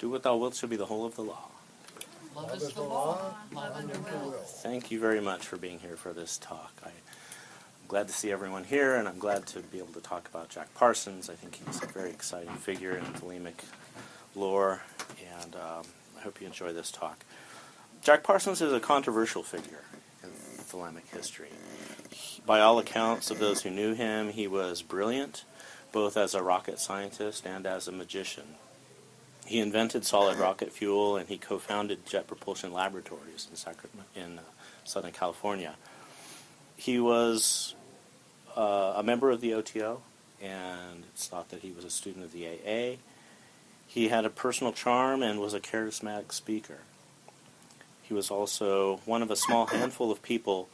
Do what thou wilt shall be the whole of the law. Love is the law, love and the will. Thank you very much for being here for this talk. I'm glad to see everyone here, and I'm glad to be able to talk about Jack Parsons. I think he's a very exciting figure in Thelemic lore, and I hope you enjoy this talk. Jack Parsons is a controversial figure in Thelemic history. By all accounts of those who knew him, he was brilliant, both as a rocket scientist and as a magician. He invented solid rocket fuel, and he co-founded Jet Propulsion Laboratories in Southern California. He was a member of the O.T.O, and it's thought that he was a student of the AA. He had a personal charm and was a charismatic speaker. He was also one of a small handful of people,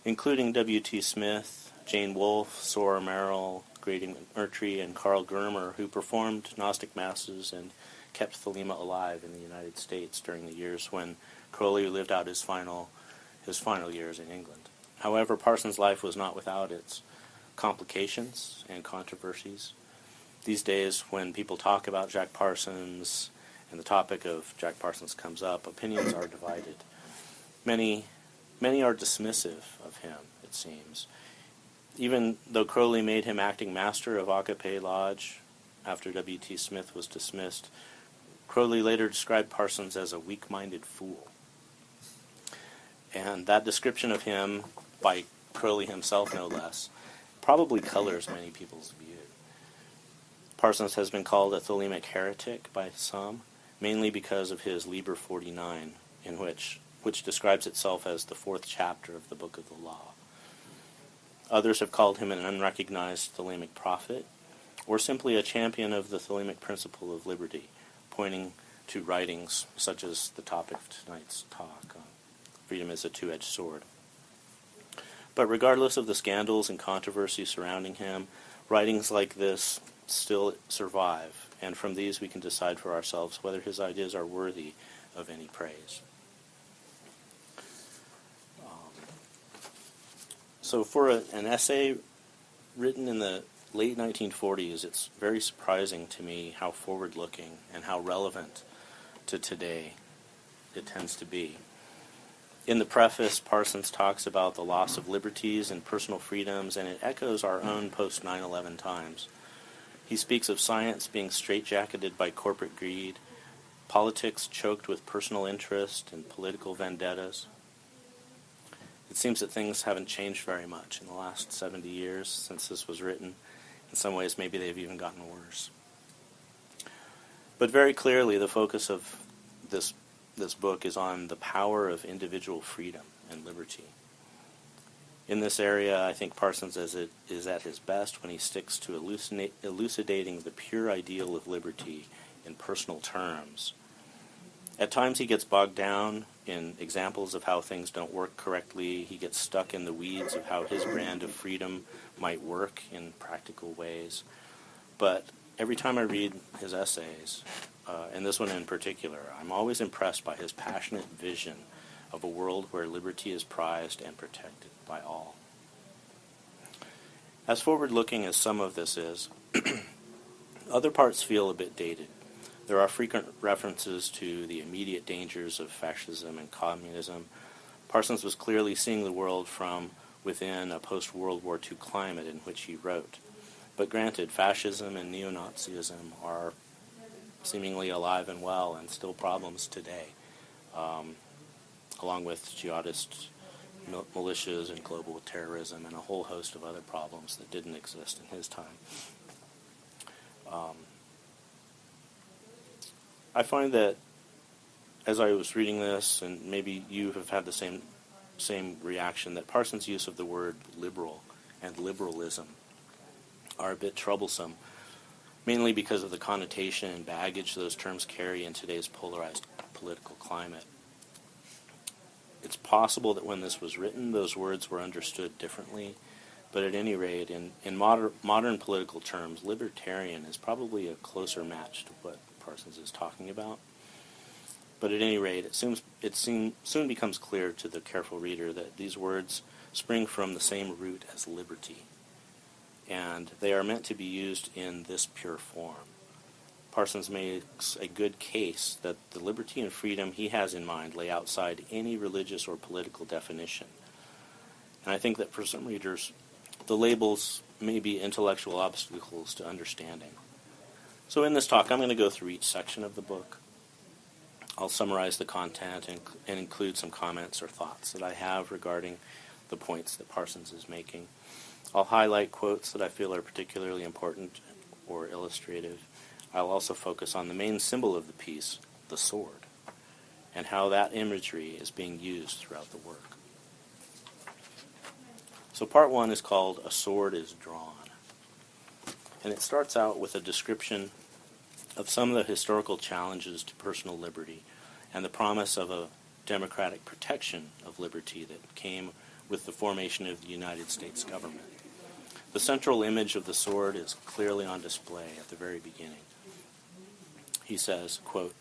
including W.T. Smith, Jane Wolfe, Sora Merrill, Grady McMurtry, and Carl Germer, who performed Gnostic masses and kept Thelema alive in the United States during the years when Crowley lived out his final years in England. However, Parsons' life was not without its complications and controversies. These days, when people talk about Jack Parsons and the topic of Jack Parsons comes up, opinions are divided. Many are dismissive of him, it seems. Even though Crowley made him acting master of Agape Lodge after W.T. Smith was dismissed, Crowley later described Parsons as a weak-minded fool. And that description of him, by Crowley himself no less, probably colors many people's view. Parsons has been called a Thelemic heretic by some, mainly because of his Liber 49, which describes itself as the fourth chapter of the Book of the Law. Others have called him an unrecognized Thelemic prophet, or simply a champion of the Thelemic principle of liberty, pointing to writings such as the topic of tonight's talk, Freedom is a Two-Edged Sword. But regardless of the scandals and controversy surrounding him, writings like this still survive, and from these we can decide for ourselves whether his ideas are worthy of any praise. So for an essay written in the late 1940s, it's very surprising to me how forward-looking and how relevant to today it tends to be. In the preface, Parsons talks about the loss of liberties and personal freedoms, and it echoes our own post-9/11 times. He speaks of science being straitjacketed by corporate greed, politics choked with personal interest and political vendettas. It seems that things haven't changed very much in the last 70 years since this was written. In some ways, maybe they've even gotten worse. But very clearly, the focus of this book is on the power of individual freedom and liberty. In this area, I think Parsons is at his best when he sticks to elucidating the pure ideal of liberty in personal terms. At times he gets bogged down in examples of how things don't work correctly. He gets stuck in the weeds of how his brand of freedom might work in practical ways. But every time I read his essays, and this one in particular, I'm always impressed by his passionate vision of a world where liberty is prized and protected by all. As forward-looking as some of this is, other parts feel a bit dated. There are frequent references to the immediate dangers of fascism and communism. Parsons was clearly seeing the world from within a post-World War II climate in which he wrote. But granted, fascism and neo-Nazism are seemingly alive and well and still problems today, along with jihadist militias and global terrorism and a whole host of other problems that didn't exist in his time. I find that as I was reading this, and maybe you have had the same reaction, that Parsons' use of the word liberal and liberalism are a bit troublesome, mainly because of the connotation and baggage those terms carry in today's polarized political climate. It's possible that when this was written, those words were understood differently, but at any rate, in modern political terms, libertarian is probably a closer match to what Parsons is talking about. But at any rate, it soon becomes clear to the careful reader that these words spring from the same root as liberty, and they are meant to be used in this pure form. Parsons makes a good case that the liberty and freedom he has in mind lay outside any religious or political definition. And I think that for some readers, the labels may be intellectual obstacles to understanding. So in this talk, I'm going to go through each section of the book. I'll summarize the content and include some comments or thoughts that I have regarding the points that Parsons is making. I'll highlight quotes that I feel are particularly important or illustrative. I'll also focus on the main symbol of the piece, the sword, and how that imagery is being used throughout the work. So part one is called A Sword is Drawn. And it starts out with a description of some of the historical challenges to personal liberty and the promise of a democratic protection of liberty that came with the formation of the United States government. The central image of the sword is clearly on display at the very beginning. He says, quote,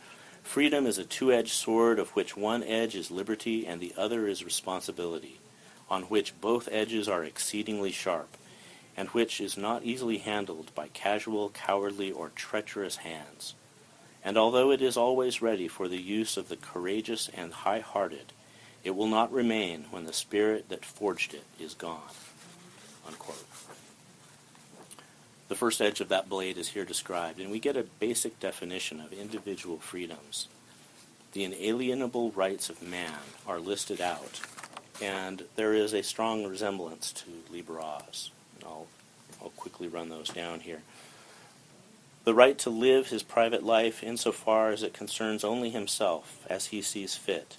"Freedom is a two-edged sword of which one edge is liberty and the other is responsibility, on which both edges are exceedingly sharp, and which is not easily handled by casual, cowardly, or treacherous hands. And although it is always ready for the use of the courageous and high-hearted, it will not remain when the spirit that forged it is gone." Unquote. The first edge of that blade is here described, and we get a basic definition of individual freedoms. The inalienable rights of man are listed out, and there is a strong resemblance to libertas. I'll quickly run those down here. The right to live his private life insofar as it concerns only himself, as he sees fit,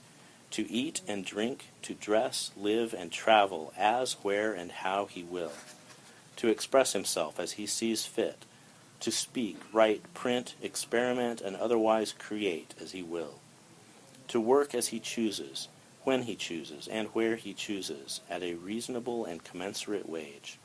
to eat and drink, to dress, live, and travel as, where, and how he will, to express himself as he sees fit, to speak, write, print, experiment, and otherwise create as he will, to work as he chooses, when he chooses, and where he chooses, at a reasonable and commensurate wage,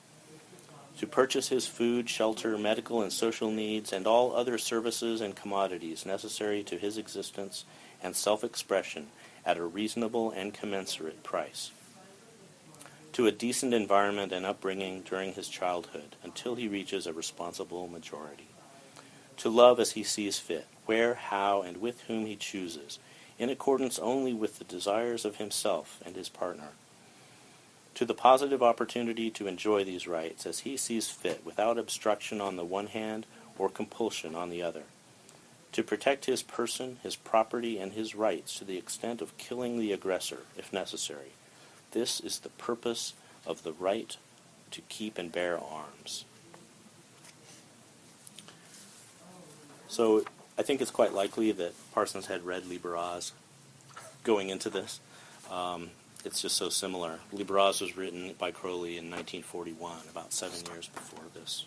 to purchase his food, shelter, medical and social needs, and all other services and commodities necessary to his existence and self-expression at a reasonable and commensurate price, to a decent environment and upbringing during his childhood until he reaches a responsible majority, to love as he sees fit, where, how, and with whom he chooses, in accordance only with the desires of himself and his partner, to the positive opportunity to enjoy these rights as he sees fit without obstruction on the one hand or compulsion on the other, to protect his person, his property, and his rights to the extent of killing the aggressor, if necessary. This is the purpose of the right to keep and bear arms. So I think it's quite likely that Parsons had read Libertas going into this. It's just so similar. Libertas was written by Crowley in 1941, about 7 years before this.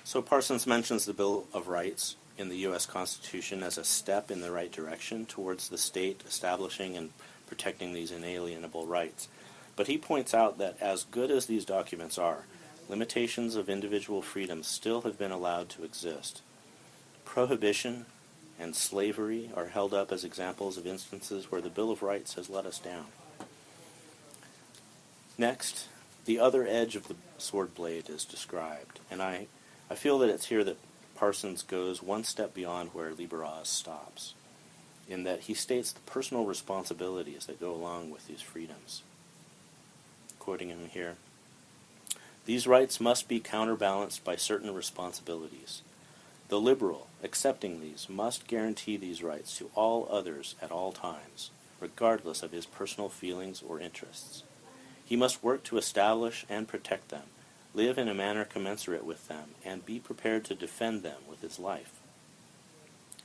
So Parsons mentions the Bill of Rights in the U.S. Constitution as a step in the right direction towards the state establishing and protecting these inalienable rights. But he points out that as good as these documents are, limitations of individual freedoms still have been allowed to exist. Prohibition and slavery are held up as examples of instances where the Bill of Rights has let us down. Next, the other edge of the sword blade is described, and I feel that it's here that Parsons goes one step beyond where Libertas stops, in that he states the personal responsibilities that go along with these freedoms. Quoting him here, "These rights must be counterbalanced by certain responsibilities. The liberal, accepting these, must guarantee these rights to all others at all times, regardless of his personal feelings or interests. He must work to establish and protect them, live in a manner commensurate with them, and be prepared to defend them with his life.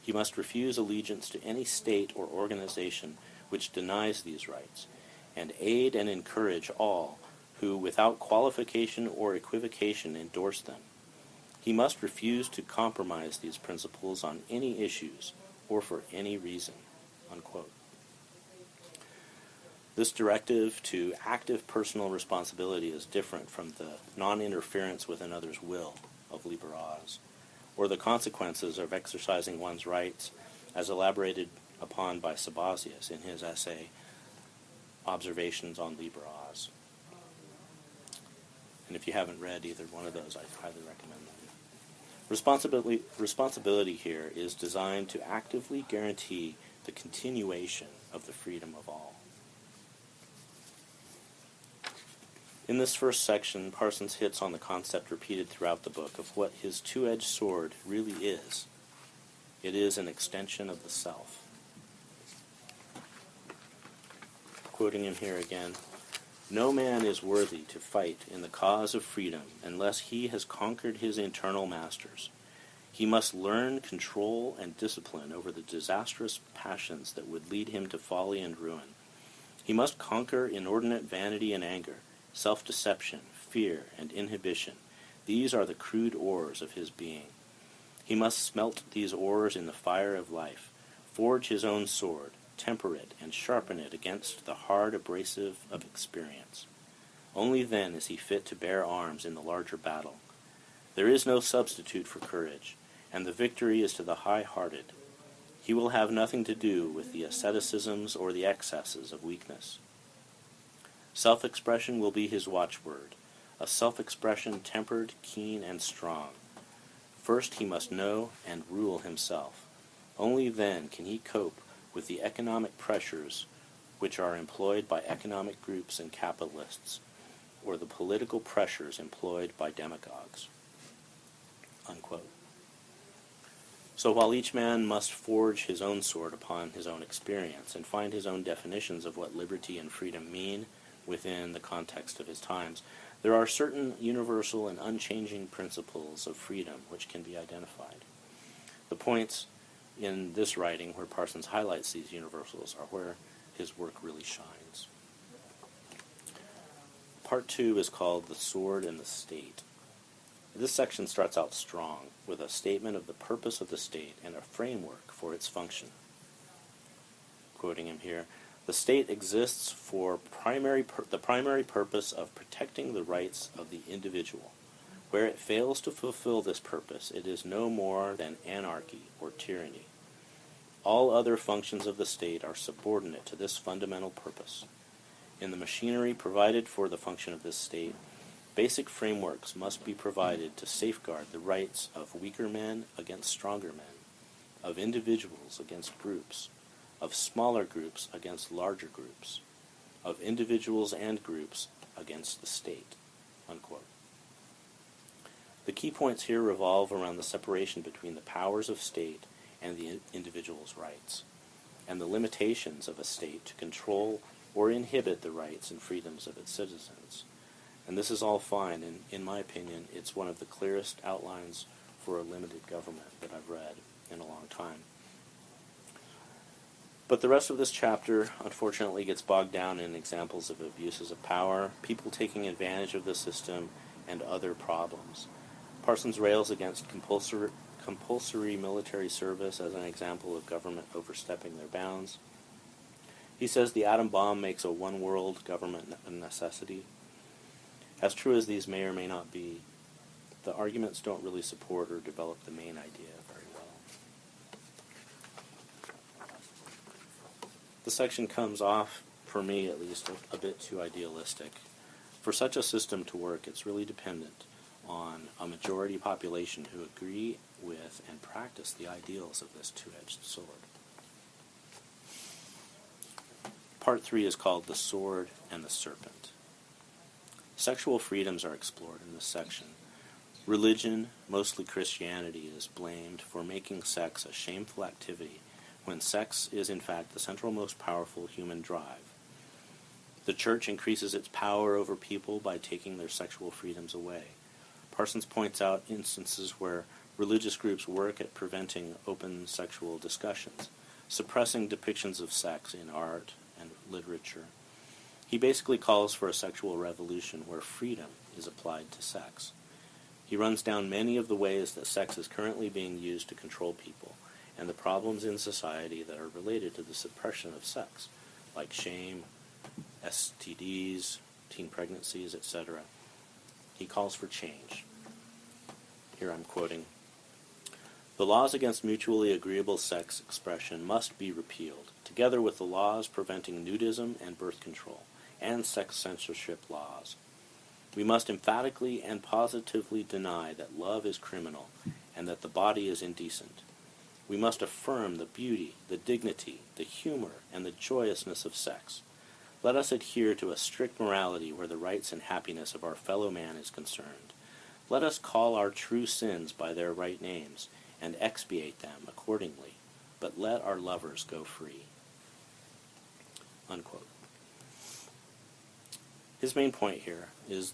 He must refuse allegiance to any state or organization which denies these rights, and aid and encourage all who, without qualification or equivocation, endorse them. He must refuse to compromise these principles on any issues or for any reason." Unquote. This directive to active personal responsibility is different from the non-interference with another's will of Libertas, or the consequences of exercising one's rights as elaborated upon by Sabazius in his essay, Observations on Libertas. And if you haven't read either one of those, I highly recommend them. Responsibility here is designed to actively guarantee the continuation of the freedom of all. In this first section, Parsons hits on the concept repeated throughout the book of what his two-edged sword really is. It is an extension of the self. Quoting him here again, "No man is worthy to fight in the cause of freedom unless he has conquered his internal masters. He must learn control and discipline over the disastrous passions that would lead him to folly and ruin. He must conquer inordinate vanity and anger, self-deception, fear, and inhibition. These are the crude ores of his being. He must smelt these ores in the fire of life, forge his own sword, temper it, and sharpen it against the hard abrasive of experience. Only then is he fit to bear arms in the larger battle. There is no substitute for courage, and the victory is to the high-hearted. He will have nothing to do with the asceticisms or the excesses of weakness. Self-expression will be his watchword, a self-expression tempered, keen, and strong. First he must know and rule himself. Only then can he cope with the economic pressures which are employed by economic groups and capitalists, or the political pressures employed by demagogues." Unquote. So while each man must forge his own sword upon his own experience and find his own definitions of what liberty and freedom mean within the context of his times, there are certain universal and unchanging principles of freedom which can be identified. The points in this writing where Parsons highlights these universals are where his work really shines. Part 2 is called The Sword and the State. This section starts out strong with a statement of the purpose of the state and a framework for its function. Quoting him here, "The state exists for the primary purpose of protecting the rights of the individual. Where it fails to fulfill this purpose, it is no more than anarchy or tyranny. All other functions of the state are subordinate to this fundamental purpose. In the machinery provided for the function of this state, basic frameworks must be provided to safeguard the rights of weaker men against stronger men, of individuals against groups, of smaller groups against larger groups, of individuals and groups against the state." Unquote. The key points here revolve around the separation between the powers of state and the individual's rights, and the limitations of a state to control or inhibit the rights and freedoms of its citizens. And this is all fine, and in my opinion, it's one of the clearest outlines for a limited government that I've read in a long time. But the rest of this chapter, unfortunately, gets bogged down in examples of abuses of power, people taking advantage of the system, and other problems. Parsons rails against compulsory military service as an example of government overstepping their bounds. He says the atom bomb makes a one-world government a necessity. As true as these may or may not be, the arguments don't really support or develop the main idea very well. The section comes off, for me at least, a bit too idealistic. For such a system to work, it's really dependent on a majority population who agree with and practice the ideals of this two-edged sword. Part 3 is called The Sword and the Serpent. Sexual freedoms are explored in this section. Religion, mostly Christianity, is blamed for making sex a shameful activity when sex is in fact the central most powerful human drive. The church increases its power over people by taking their sexual freedoms away. Parsons points out instances where religious groups work at preventing open sexual discussions, suppressing depictions of sex in art and literature. He basically calls for a sexual revolution where freedom is applied to sex. He runs down many of the ways that sex is currently being used to control people, and the problems in society that are related to the suppression of sex, like shame, STDs, teen pregnancies, etc. He calls for change. Here I'm quoting, "The laws against mutually agreeable sex expression must be repealed, together with the laws preventing nudism and birth control, and sex censorship laws. We must emphatically and positively deny that love is criminal, and that the body is indecent. We must affirm the beauty, the dignity, the humor, and the joyousness of sex. Let us adhere to a strict morality where the rights and happiness of our fellow man is concerned. Let us call our true sins by their right names, and expiate them accordingly, but let our lovers go free." Unquote. His main point here is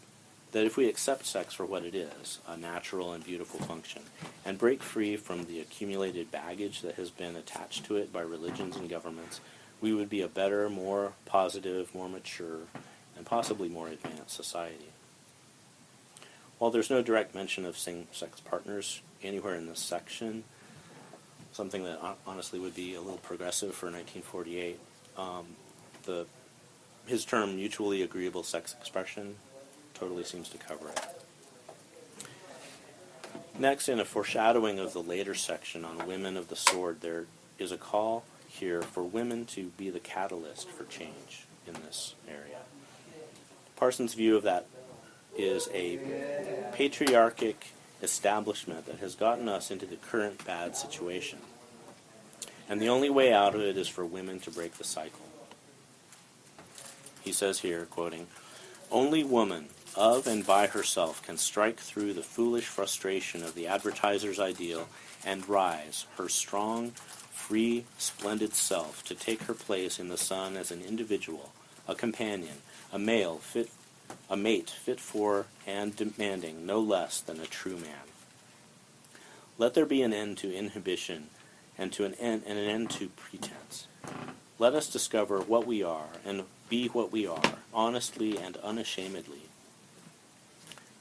that if we accept sex for what it is, a natural and beautiful function, and break free from the accumulated baggage that has been attached to it by religions and governments, we would be a better, more positive, more mature, and possibly more advanced society. While there's no direct mention of same-sex partners anywhere in this section, something that honestly would be a little progressive for 1948, his term mutually agreeable sex expression totally seems to cover it. Next, in a foreshadowing of the later section on women of the sword, there is a call here for women to be the catalyst for change in this area. Parsons' view of that is a patriarchic establishment that has gotten us into the current bad situation. And the only way out of it is for women to break the cycle. He says here, quoting, "Only woman, of and by herself, can strike through the foolish frustration of the advertiser's ideal and rise, her strong, free, splendid self, to take her place in the sun as an individual, a companion, a mate fit for and demanding no less than a true man. Let there be an end to inhibition and an end to pretense. Let us discover what we are and be what we are, honestly and unashamedly.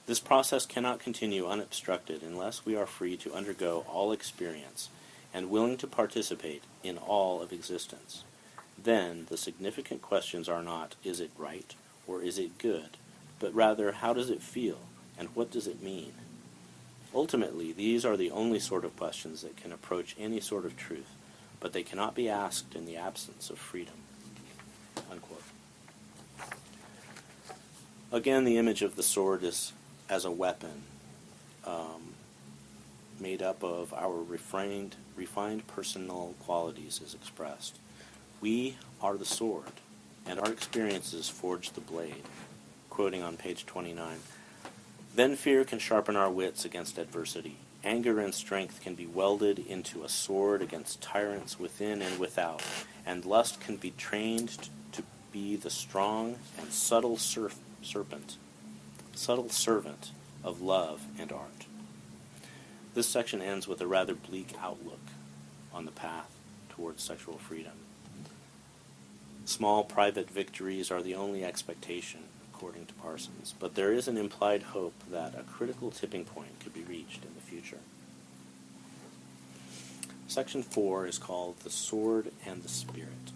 This process cannot continue unobstructed unless we are free to undergo all experience and willing to participate in all of existence. Then the significant questions are not, is it right or is it good, but rather, how does it feel and what does it mean? Ultimately, these are the only sort of questions that can approach any sort of truth, but they cannot be asked in the absence of freedom." Unquote. Again, the image of the sword is as a weapon made up of our refined personal qualities is expressed. We are the sword, and our experiences forge the blade. Quoting on page 29, "Then fear can sharpen our wits against adversity. Anger and strength can be welded into a sword against tyrants within and without, and lust can be trained to be the strong and subtle servant of love and art." This section ends with a rather bleak outlook on the path towards sexual freedom. Small private victories are the only expectation, according to Parsons, but there is an implied hope that a critical tipping point could be reached in the future. Section 4 is called The Sword and the Spirit.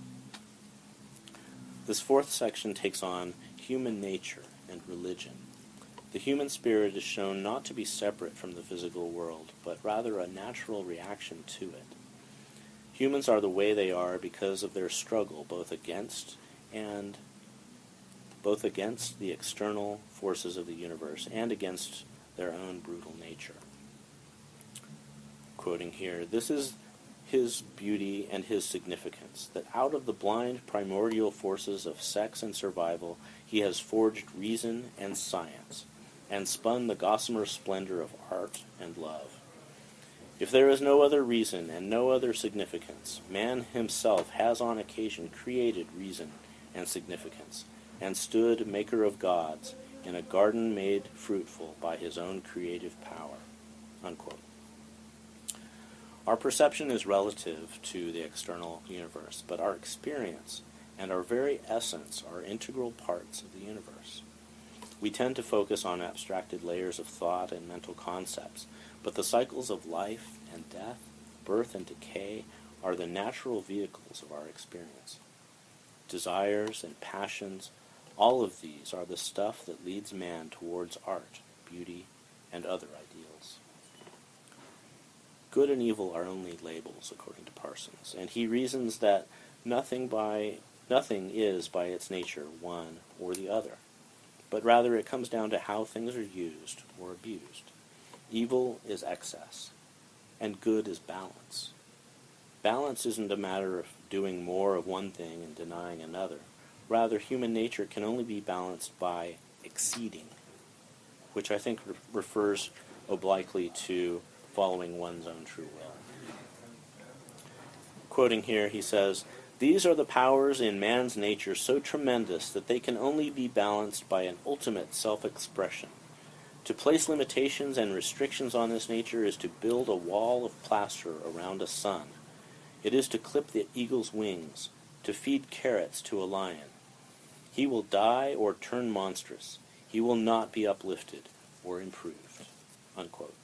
This fourth section takes on human nature and religion. The human spirit is shown not to be separate from the physical world, but rather a natural reaction to it. Humans are the way they are because of their struggle both against the external forces of the universe and against their own brutal nature. Quoting here, "This is his beauty and his significance, that out of the blind primordial forces of sex and survival he has forged reason and science, and spun the gossamer splendor of art and love. If there is no other reason and no other significance, man himself has on occasion created reason and significance, and stood maker of gods in a garden made fruitful by his own creative power." Unquote. Our perception is relative to the external universe, but our experience and our very essence are integral parts of the universe. We tend to focus on abstracted layers of thought and mental concepts, but the cycles of life and death, birth and decay, are the natural vehicles of our experience. Desires and passions, all of these are the stuff that leads man towards art, beauty, and other ideals. Good and evil are only labels, according to Parsons, and he reasons that nothing is by its nature one or the other, but rather it comes down to how things are used or abused. Evil is excess, and good is balance. Balance isn't a matter of doing more of one thing and denying another. Rather, human nature can only be balanced by exceeding, which I think refers obliquely to following one's own true will. Quoting here, he says, "These are the powers in man's nature so tremendous that they can only be balanced by an ultimate self-expression. To place limitations and restrictions on this nature is to build a wall of plaster around a sun. It is to clip the eagle's wings, to feed carrots to a lion. He will die or turn monstrous. He will not be uplifted or improved." Unquote.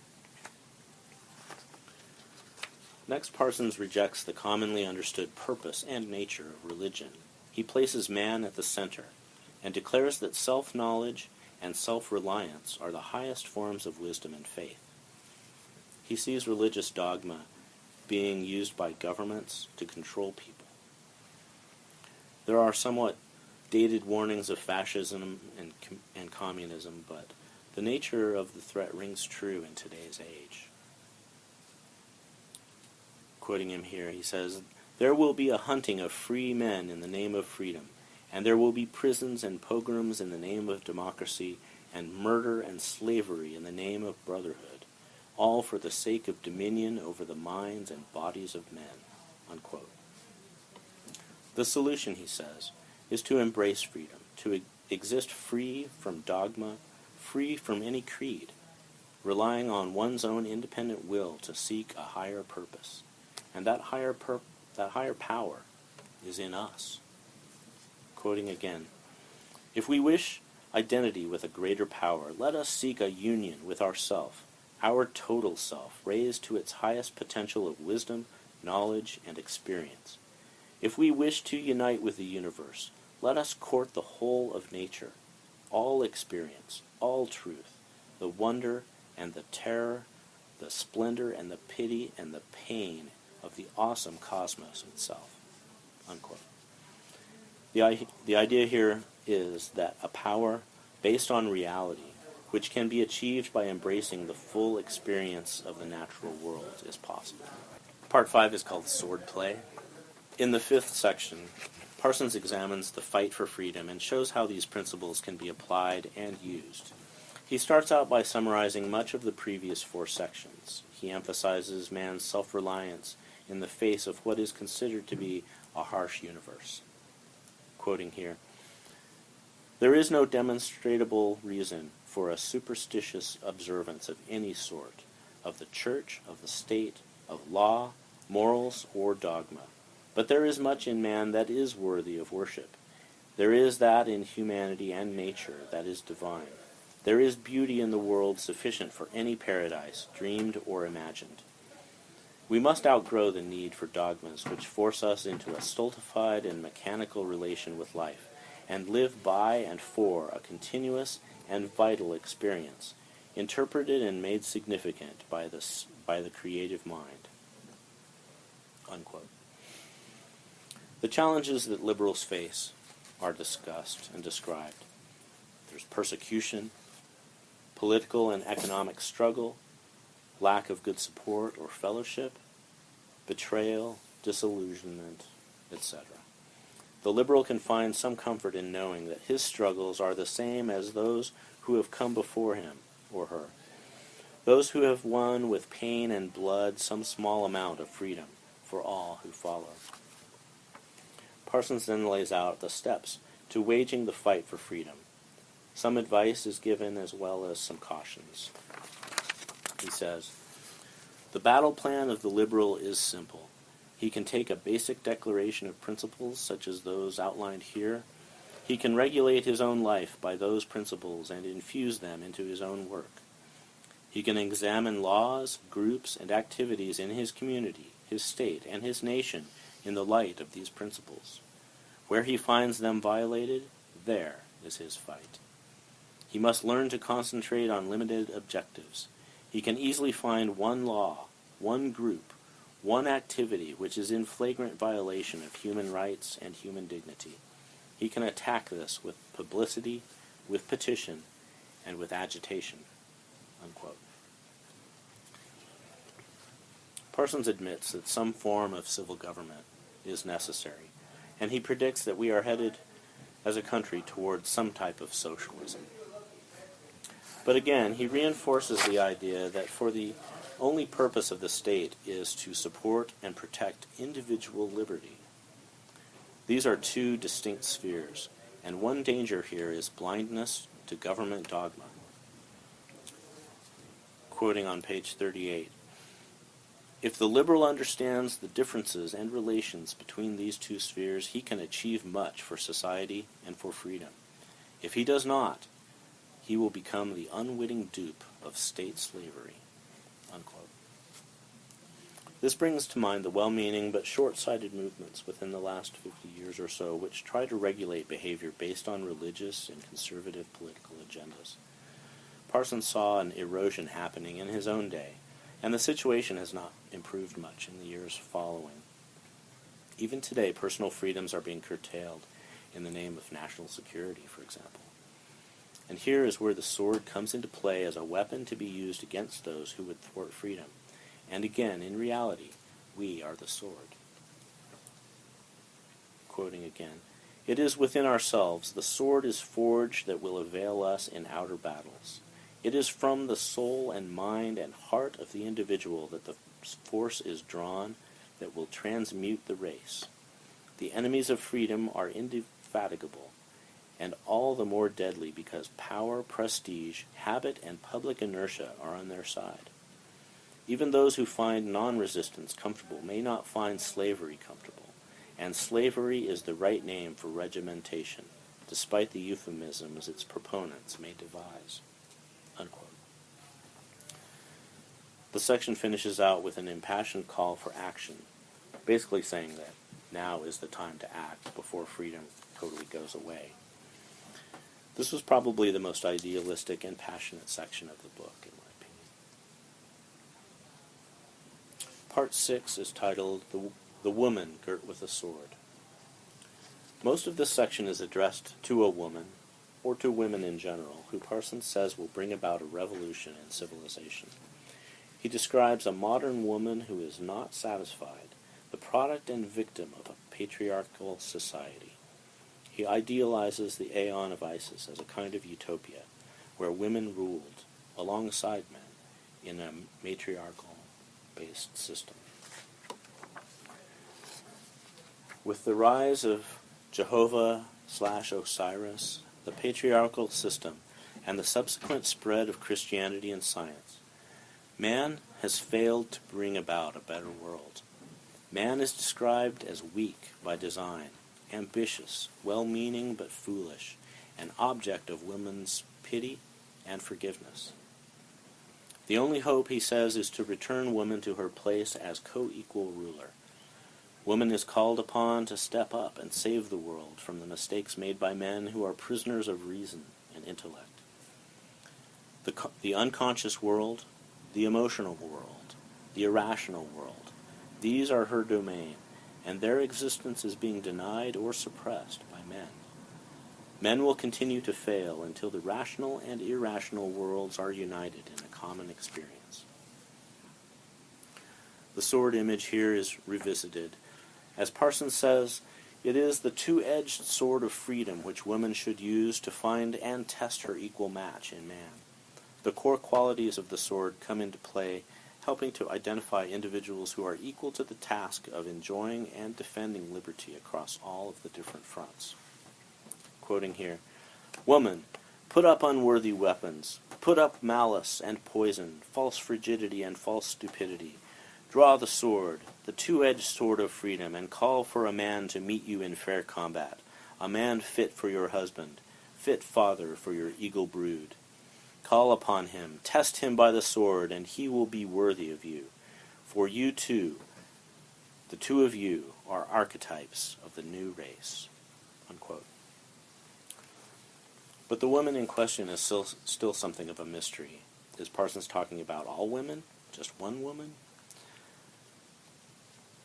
Next, Parsons rejects the commonly understood purpose and nature of religion. He places man at the center and declares that self-knowledge and self-reliance are the highest forms of wisdom and faith. He sees religious dogma being used by governments to control people. There are somewhat dated warnings of fascism and communism, but the nature of the threat rings true in today's age. Quoting him here, he says, "There will be a hunting of free men in the name of freedom, and there will be prisons and pogroms in the name of democracy, and murder and slavery in the name of brotherhood, all for the sake of dominion over the minds and bodies of men." Unquote. The solution, he says, is to embrace freedom, to exist free from dogma, free from any creed, relying on one's own independent will to seek a higher purpose. And that higher power is in us. Quoting again, "If we wish identity with a greater power, let us seek a union with ourself, our total self, raised to its highest potential of wisdom, knowledge, and experience. If we wish to unite with the universe, let us court the whole of nature, all experience, all truth, the wonder and the terror, the splendor and the pity and the pain of the awesome cosmos itself." Unquote. The idea here is that a power based on reality, which can be achieved by embracing the full experience of the natural world, is possible. Part 5 is called Swordplay. In the 5th section, Parsons examines the fight for freedom and shows how these principles can be applied and used. He starts out by summarizing much of the previous 4 sections. He emphasizes man's self-reliance in the face of what is considered to be a harsh universe. Quoting here, "There is no demonstrable reason for a superstitious observance of any sort, of the church, of the state, of law, morals, or dogma. But there is much in man that is worthy of worship. There is that in humanity and nature that is divine. There is beauty in the world sufficient for any paradise, dreamed or imagined. We must outgrow the need for dogmas which force us into a stultified and mechanical relation with life, and live by and for a continuous and vital experience, interpreted and made significant by the creative mind." Unquote. The challenges that liberals face are discussed and described. There's persecution, political and economic struggle, lack of good support or fellowship, betrayal, disillusionment, etc. The liberal can find some comfort in knowing that his struggles are the same as those who have come before him or her, those who have won with pain and blood some small amount of freedom for all who follow. Parsons then lays out the steps to waging the fight for freedom. Some advice is given as well as some cautions. He says, "The battle plan of the liberal is simple. He can take a basic declaration of principles such as those outlined here. He can regulate his own life by those principles and infuse them into his own work. He can examine laws, groups, and activities in his community, his state, and his nation in the light of these principles. Where he finds them violated, there is his fight. He must learn to concentrate on limited objectives. He can easily find one law, one group, one activity which is in flagrant violation of human rights and human dignity. He can attack this with publicity, with petition, and with agitation." Unquote. Parsons admits that some form of civil government is necessary, and he predicts that we are headed as a country towards some type of socialism. But again, he reinforces the idea that for the only purpose of the state is to support and protect individual liberty. These are two distinct spheres, and one danger here is blindness to government dogma. Quoting on page 38, "If the liberal understands the differences and relations between these two spheres, he can achieve much for society and for freedom. If he does not, he will become the unwitting dupe of state slavery." Unquote. This brings to mind the well-meaning but short-sighted movements within the last 50 years or so which try to regulate behavior based on religious and conservative political agendas. Parsons saw an erosion happening in his own day, and the situation has not improved much in the years following. Even today, personal freedoms are being curtailed in the name of national security, for example. And here is where the sword comes into play as a weapon to be used against those who would thwart freedom. And again, in reality, we are the sword. Quoting again, "It is within ourselves. The sword is forged that will avail us in outer battles. It is from the soul and mind and heart of the individual that the force is drawn that will transmute the race. The enemies of freedom are indefatigable, and all the more deadly because power, prestige, habit, and public inertia are on their side. Even those who find non-resistance comfortable may not find slavery comfortable, and slavery is the right name for regimentation, despite the euphemisms its proponents may devise." Unquote. The section finishes out with an impassioned call for action, basically saying that now is the time to act before freedom totally goes away. This was probably the most idealistic and passionate section of the book, in my opinion. Part 6 is titled The Woman Girt with a Sword. Most of this section is addressed to a woman, or to women in general, who Parsons says will bring about a revolution in civilization. He describes a modern woman who is not satisfied, the product and victim of a patriarchal society. He idealizes the Aeon of Isis as a kind of utopia, where women ruled alongside men in a matriarchal-based system. With the rise of Jehovah/Osiris, the patriarchal system, and the subsequent spread of Christianity and science, man has failed to bring about a better world. Man is described as weak by design, ambitious, well-meaning but foolish, an object of women's pity and forgiveness. The only hope, he says, is to return woman to her place as co-equal ruler. Woman is called upon to step up and save the world from the mistakes made by men who are prisoners of reason and intellect. The unconscious world, the emotional world, the irrational world, these are her domain, and their existence is being denied or suppressed by men. Men will continue to fail until the rational and irrational worlds are united in a common experience. The sword image here is revisited. As Parsons says, it is the two-edged sword of freedom which woman should use to find and test her equal match in man. The core qualities of the sword come into play, helping to identify individuals who are equal to the task of enjoying and defending liberty across all of the different fronts. Quoting here, "Woman, put up unworthy weapons, put up malice and poison, false frigidity and false stupidity. Draw the sword, the two-edged sword of freedom, and call for a man to meet you in fair combat, a man fit for your husband, fit father for your eagle brood. Call upon him, test him by the sword, and he will be worthy of you. For you two, the two of you, are archetypes of the new race." Unquote. But the woman in question is still something of a mystery. Is Parsons talking about all women? Just one woman?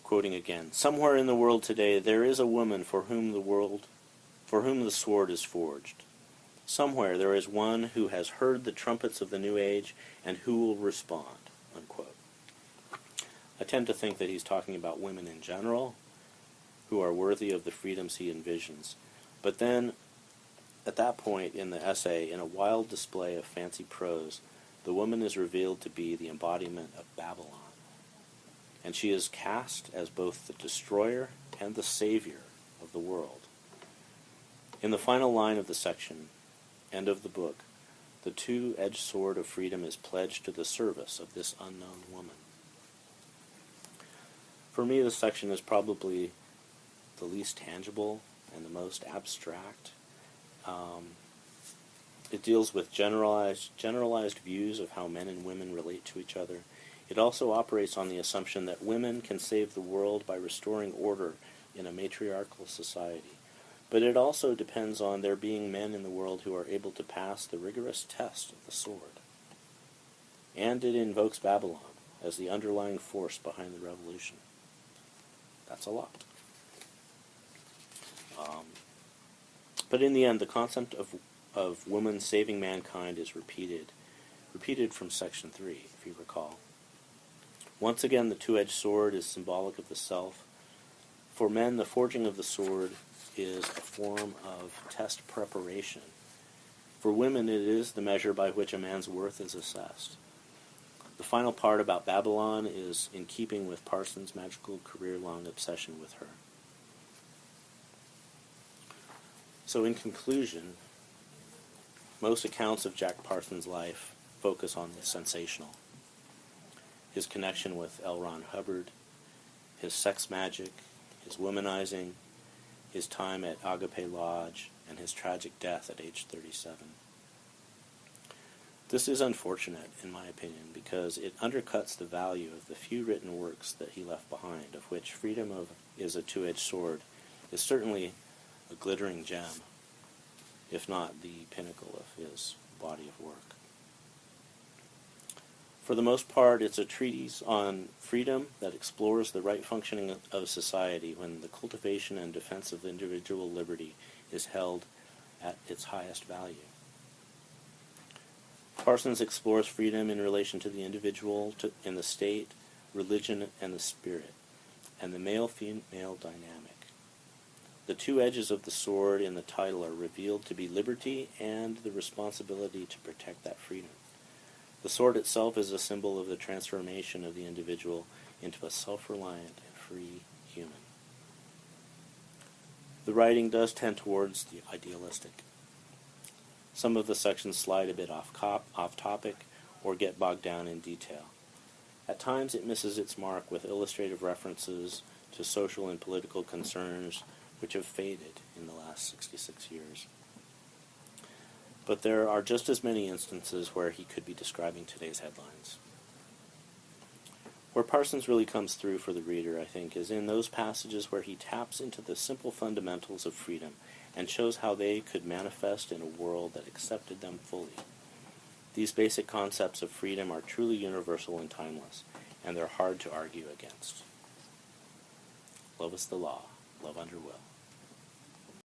Quoting again, "Somewhere in the world today there is a woman for whom the sword is forged. Somewhere there is one who has heard the trumpets of the new age and who will respond." Unquote. I tend to think that he's talking about women in general who are worthy of the freedoms he envisions. But then, at that point in the essay, in a wild display of fancy prose, the woman is revealed to be the embodiment of Babylon. And she is cast as both the destroyer and the savior of the world. In the final line of the section, end of the book, the two-edged sword of freedom is pledged to the service of this unknown woman. For me, this section is probably the least tangible and the most abstract. It deals with generalized views of how men and women relate to each other. It also operates on the assumption that women can save the world by restoring order in a matriarchal society. But it also depends on there being men in the world who are able to pass the rigorous test of the sword. And it invokes Babylon as the underlying force behind the revolution. That's a lot. But in the end, the concept of woman saving mankind is repeated from Section 3, if you recall. Once again, the two-edged sword is symbolic of the self. For men, the forging of the sword is a form of test preparation. For women, it is the measure by which a man's worth is assessed. The final part about Babylon is in keeping with Parsons' magical career-long obsession with her. So in conclusion, most accounts of Jack Parsons' life focus on the sensational. His connection with L. Ron Hubbard, his sex magic, his womanizing, his time at Agape Lodge, and his tragic death at age 37. This is unfortunate, in my opinion, because it undercuts the value of the few written works that he left behind, of which Freedom is a Two-Edged Sword is certainly a glittering gem, if not the pinnacle of his body of work. For the most part, it's a treatise on freedom that explores the right functioning of society when the cultivation and defense of individual liberty is held at its highest value. Parsons explores freedom in relation to the individual, in the state, religion, and the spirit, and the male-female dynamic. The two edges of the sword in the title are revealed to be liberty and the responsibility to protect that freedom. The sword itself is a symbol of the transformation of the individual into a self-reliant and free human. The writing does tend towards the idealistic. Some of the sections slide a bit off topic or get bogged down in detail. At times it misses its mark with illustrative references to social and political concerns which have faded in the last 66 years. But there are just as many instances where he could be describing today's headlines. Where Parsons really comes through for the reader, I think, is in those passages where he taps into the simple fundamentals of freedom and shows how they could manifest in a world that accepted them fully. These basic concepts of freedom are truly universal and timeless, and they're hard to argue against. Love is the law. Love under will.